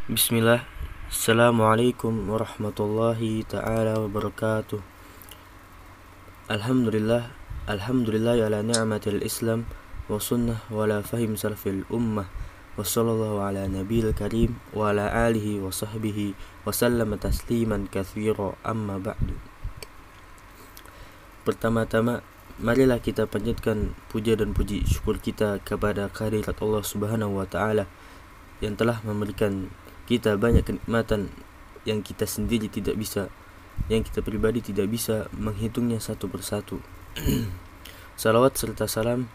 Bismillah. Assalamualaikum warahmatullahi ta'ala wabarakatuh. Alhamdulillah. Alhamdulillah ala ni'matil Islam wa sunnah wa la fahim salafil ummah. Wa sallallahu ala nabiyil karim wa ala alihi wa sahbihi wa sallama tasliman katsira, amma ba'du. Pertama-tama, marilah kita panjatkan puja dan puji syukur kita kepada kehadirat Allah Subhanahu wa taala yang telah memberikan kita banyak kenikmatan yang kita sendiri tidak bisa, yang kita pribadi tidak bisa menghitungnya satu persatu. Salawat serta salam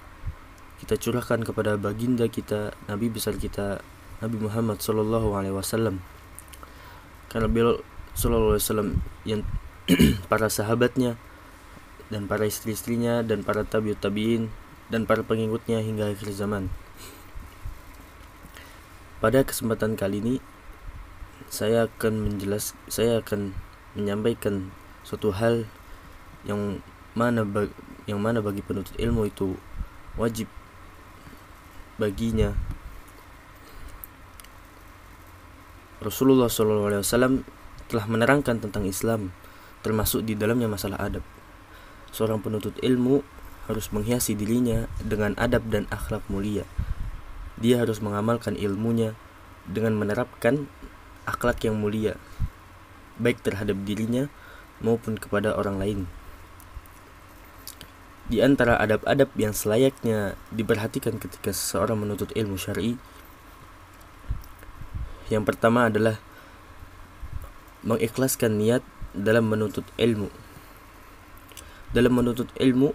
kita curahkan kepada baginda kita, Nabi besar kita, Nabi Muhammad sallallahu alaihi wasallam. Karena beliau sallallahu alaihi wasallam yang para sahabatnya dan para istri-istrinya dan para tabiut tabiin dan para pengikutnya hingga akhir zaman. Pada kesempatan kali ini saya akan menyampaikan suatu hal yang mana bagi penuntut ilmu itu wajib baginya. Rasulullah SAW telah menerangkan tentang Islam, termasuk di dalamnya masalah adab. Seorang penuntut ilmu harus menghiasi dirinya dengan adab dan akhlak mulia. Dia harus mengamalkan ilmunya dengan menerapkan akhlak yang mulia, baik terhadap dirinya maupun kepada orang lain. Di antara adab-adab yang selayaknya diperhatikan ketika seseorang menuntut ilmu syar'i, yang pertama adalah mengikhlaskan niat dalam menuntut ilmu. Dalam menuntut ilmu,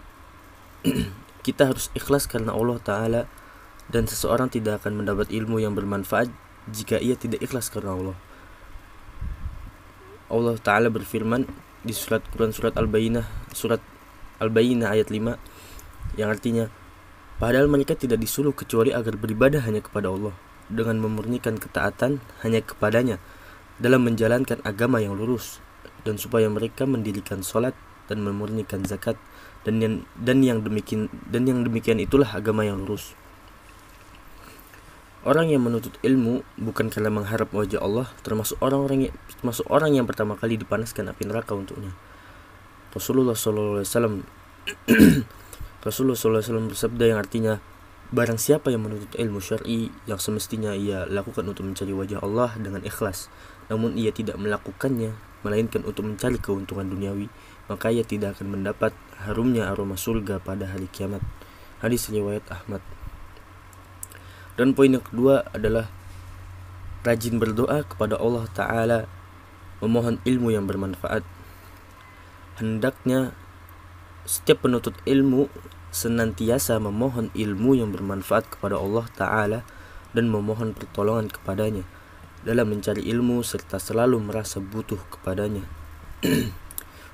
kita harus ikhlas karena Allah Ta'ala, dan seseorang tidak akan mendapat ilmu yang bermanfaat jika ia tidak ikhlas karena Allah. Allah Ta'ala berfirman di surat Quran surat Al-Bayyinah ayat 5, yang artinya, padahal mereka tidak disuruh kecuali agar beribadah hanya kepada Allah, dengan memurnikan ketaatan hanya kepadanya dalam menjalankan agama yang lurus, dan supaya mereka mendirikan sholat dan memurnikan zakat, dan yang demikian itulah agama yang lurus. Orang yang menuntut ilmu bukan karena mengharap wajah Allah, termasuk orang yang pertama kali dipanaskan api neraka untuknya. Rasulullah SAW bersabda yang artinya, barang siapa yang menuntut ilmu syar'i yang semestinya ia lakukan untuk mencari wajah Allah dengan ikhlas, namun ia tidak melakukannya melainkan untuk mencari keuntungan duniawi, maka ia tidak akan mendapat harumnya aroma surga pada hari kiamat. Hadis riwayat Ahmad. Dan poin yang kedua adalah rajin berdoa kepada Allah Ta'ala, memohon ilmu yang bermanfaat. Hendaknya setiap penuntut ilmu senantiasa memohon ilmu yang bermanfaat kepada Allah Ta'ala dan memohon pertolongan kepadanya dalam mencari ilmu serta selalu merasa butuh kepadanya.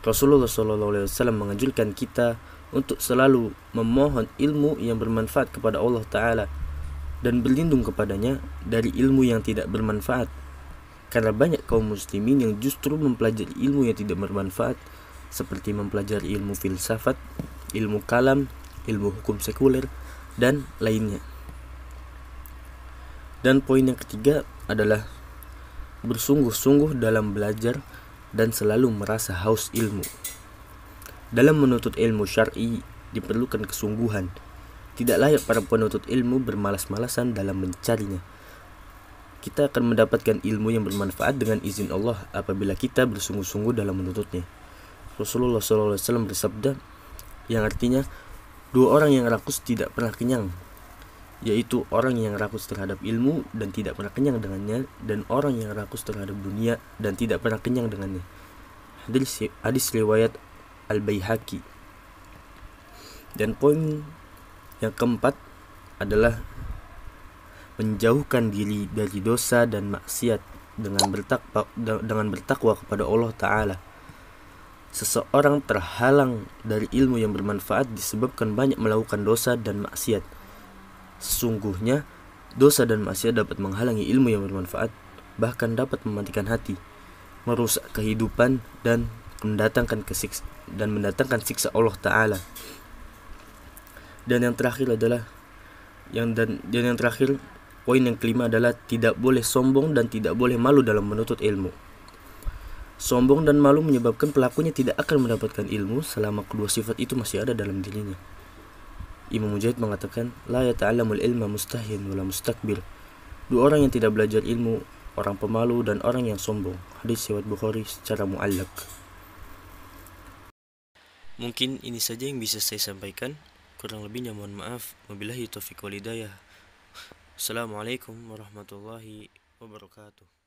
Rasulullah SAW menganjurkan kita untuk selalu memohon ilmu yang bermanfaat kepada Allah Ta'ala dan berlindung kepadanya dari ilmu yang tidak bermanfaat, karena banyak kaum muslimin yang justru mempelajari ilmu yang tidak bermanfaat, seperti mempelajari ilmu filsafat, ilmu kalam, ilmu hukum sekuler, dan lainnya. Dan poin yang ketiga adalah bersungguh-sungguh dalam belajar dan selalu merasa haus ilmu. Dalam menuntut ilmu syar'i diperlukan kesungguhan. Tidak layak para penuntut ilmu bermalas-malasan dalam mencarinya. Kita akan mendapatkan ilmu yang bermanfaat dengan izin Allah apabila kita bersungguh-sungguh dalam menuntutnya. Rasulullah SAW bersabda yang artinya, dua orang yang rakus tidak pernah kenyang, yaitu orang yang rakus terhadap ilmu dan tidak pernah kenyang dengannya, dan orang yang rakus terhadap dunia dan tidak pernah kenyang dengannya. Hadis riwayat Al-Baihaqi. Dan poin yang keempat adalah menjauhkan diri dari dosa dan maksiat dengan bertakwa kepada Allah Ta'ala. Seseorang terhalang dari ilmu yang bermanfaat disebabkan banyak melakukan dosa dan maksiat. Sesungguhnya dosa dan maksiat dapat menghalangi ilmu yang bermanfaat, bahkan dapat mematikan hati, merusak kehidupan, dan mendatangkan siksa Allah Ta'ala. Dan yang terakhir Poin yang kelima adalah tidak boleh sombong dan tidak boleh malu dalam menuntut ilmu. Sombong dan malu menyebabkan pelakunya tidak akan mendapatkan ilmu selama kedua sifat itu masih ada dalam dirinya. Imam Mujahid mengatakan, la yata'allamul ilma mustahyin wala mustakbir. Dua orang yang tidak belajar ilmu, orang pemalu dan orang yang sombong. Hadis riwayat Bukhari secara mu'allaq. Mungkin ini saja yang bisa saya sampaikan. Kurang lebihnya mohon maaf. Wabillahi taufiq wal hidayah. Assalamualaikum warahmatullahi wabarakatuh.